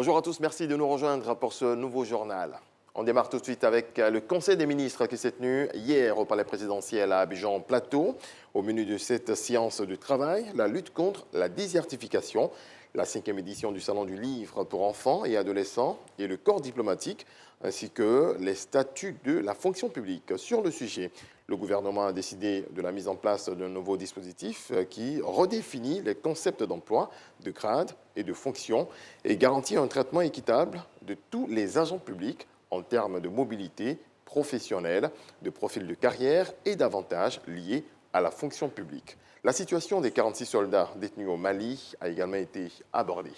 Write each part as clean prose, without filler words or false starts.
Bonjour à tous, merci de nous rejoindre pour ce nouveau journal. On démarre tout de suite avec le Conseil des ministres qui s'est tenu hier au Palais présidentiel à Abidjan-Plateau. Au menu de cette séance de travail, la lutte contre la désertification, la 5e édition du Salon du Livre pour enfants et adolescents et le corps diplomatique, ainsi que les statuts de la fonction publique. Sur le sujet, le gouvernement a décidé de la mise en place d'un nouveau dispositif qui redéfinit les concepts d'emploi, de grade et de fonction et garantit un traitement équitable de tous les agents publics en termes de mobilité professionnelle, de profil de carrière et d'avantages liés à la fonction publique. La situation des 46 soldats détenus au Mali a également été abordée.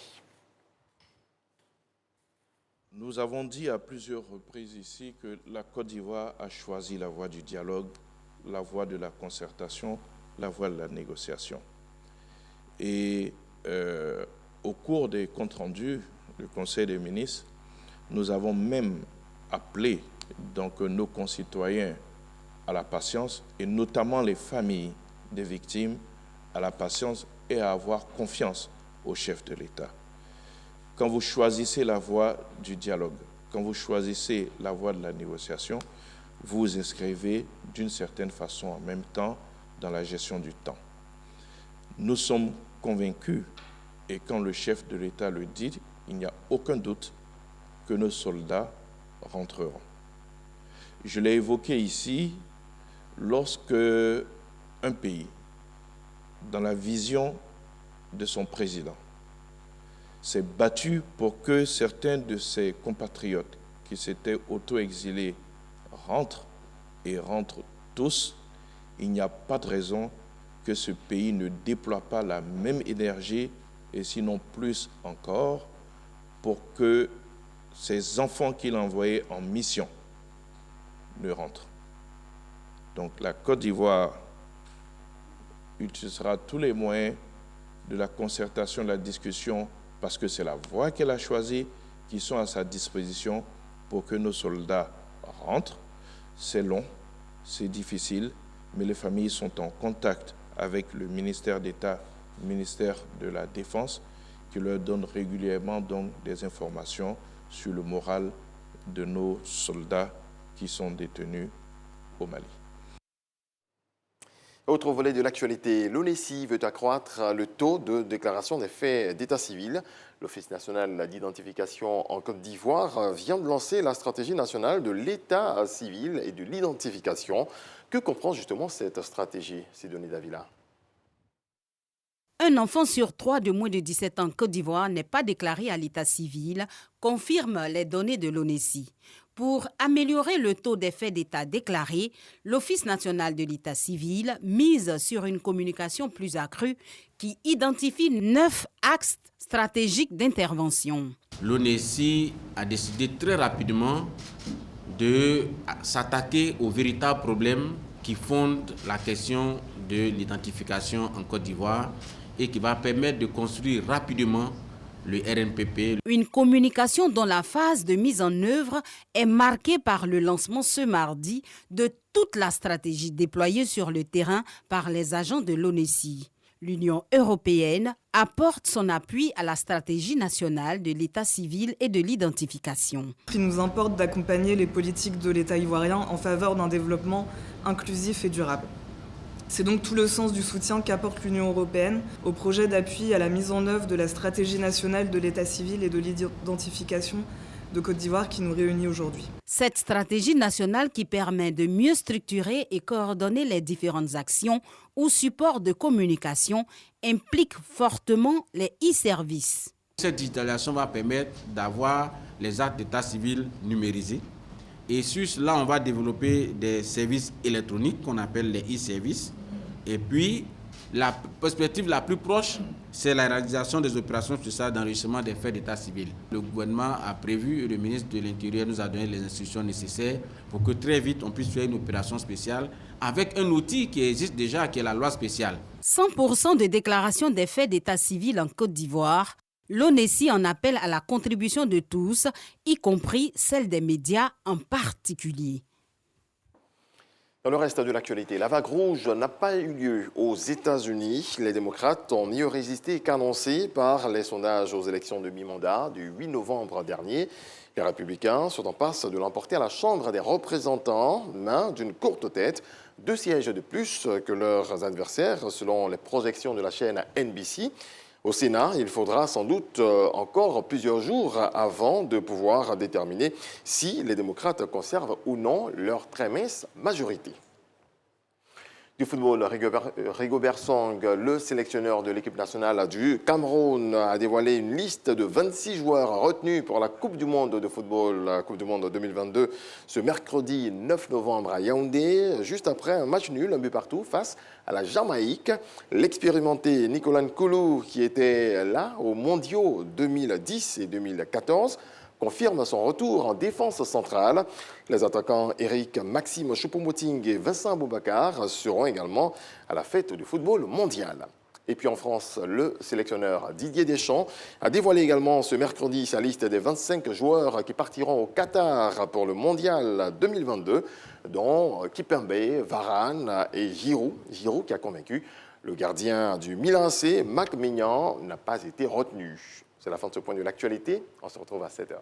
Nous avons dit à plusieurs reprises ici que la Côte d'Ivoire a choisi la voie du dialogue, la voie de la concertation, la voie de la négociation. Et au cours des comptes rendus du Conseil des ministres, nous avons même appelé donc, nos concitoyens à la patience, et notamment les familles des victimes à la patience et à avoir confiance au chef de l'État. Quand vous choisissez la voie du dialogue, quand vous choisissez la voie de la négociation, vous vous inscrivez d'une certaine façon en même temps dans la gestion du temps. Nous sommes convaincus, et quand le chef de l'État le dit, il n'y a aucun doute que nos soldats rentreront. Je l'ai évoqué ici, lorsque un pays, dans la vision de son président, s'est battu pour que certains de ses compatriotes qui s'étaient auto-exilés rentrent et rentrent tous, il n'y a pas de raison que ce pays ne déploie pas la même énergie, et sinon plus encore, pour que ces enfants qu'il a envoyés en mission ne rentrent. Donc la Côte d'Ivoire utilisera tous les moyens de la concertation, de la discussion, parce que c'est la voie qu'elle a choisie, qui sont à sa disposition pour que nos soldats rentrent. C'est long, c'est difficile, mais les familles sont en contact avec le ministère d'État, le ministère de la Défense, qui leur donne régulièrement donc des informations sur le moral de nos soldats qui sont détenus au Mali. Autre volet de l'actualité, l'ONESI veut accroître le taux de déclaration des faits d'état civil. L'Office national d'identification en Côte d'Ivoire vient de lancer la stratégie nationale de l'état civil et de l'identification. Que comprend justement cette stratégie, Sidonie Davila? Un enfant sur 3 de moins de 17 ans en Côte d'Ivoire n'est pas déclaré à l'état civil, confirment les données de l'ONESI. Pour améliorer le taux des faits d'état déclarés, l'Office national de l'état civil mise sur une communication plus accrue qui identifie 9 axes stratégiques d'intervention. L'ONESI a décidé très rapidement de s'attaquer aux véritables problèmes qui fondent la question de l'identification en Côte d'Ivoire et qui va permettre de construire rapidement le RNPP. Une communication dont la phase de mise en œuvre est marquée par le lancement ce mardi de toute la stratégie déployée sur le terrain par les agents de l'ONESI. L'Union européenne apporte son appui à la stratégie nationale de l'état civil et de l'identification. Il nous importe d'accompagner les politiques de l'État ivoirien en faveur d'un développement inclusif et durable. C'est donc tout le sens du soutien qu'apporte l'Union européenne au projet d'appui à la mise en œuvre de la stratégie nationale de l'état civil et de l'identification de Côte d'Ivoire qui nous réunit aujourd'hui. Cette stratégie nationale qui permet de mieux structurer et coordonner les différentes actions ou supports de communication implique fortement les e-services. Cette digitalisation va permettre d'avoir les actes d'état civil numérisés. Et sur cela, on va développer des services électroniques qu'on appelle les e-services. Et puis, la perspective la plus proche, c'est la réalisation des opérations spéciales d'enregistrement des faits d'état civil. Le gouvernement a prévu et le ministre de l'Intérieur nous a donné les instructions nécessaires pour que très vite on puisse faire une opération spéciale avec un outil qui existe déjà, qui est la loi spéciale. 100% de déclaration des faits d'état civil en Côte d'Ivoire. L'ONESI en appelle à la contribution de tous, y compris celle des médias en particulier. Dans le reste de l'actualité, la vague rouge n'a pas eu lieu aux États-Unis. Les démocrates ont mieux résisté qu'annoncé par les sondages aux élections de mi-mandat du 8 novembre dernier. Les républicains sont en passe de l'emporter à la Chambre des représentants, mais d'une courte tête, 2 sièges de plus que leurs adversaires, selon les projections de la chaîne NBC. Au Sénat, il faudra sans doute encore plusieurs jours avant de pouvoir déterminer si les démocrates conservent ou non leur très mince majorité. Du football, Rigobert Song, le sélectionneur de l'équipe nationale du Cameroun, a dévoilé une liste de 26 joueurs retenus pour la Coupe du Monde de football, la Coupe du Monde 2022, ce mercredi 9 novembre à Yaoundé, juste après un match nul, un but partout, face à la Jamaïque. L'expérimenté Nicolas Nkoulou, qui était là aux mondiaux 2010 et 2014, confirme son retour en défense centrale. Les attaquants Eric Maxime Choupo-Moting et Vincent Boubacar seront également à la fête du football mondial. Et puis en France, le sélectionneur Didier Deschamps a dévoilé également ce mercredi sa liste des 25 joueurs qui partiront au Qatar pour le mondial 2022, dont Kimpembe, Varane et Giroud. Giroud qui a convaincu le gardien du Milan AC, Mac Maignan, n'a pas été retenu. C'est la fin de ce point de l'actualité. On se retrouve à 7h.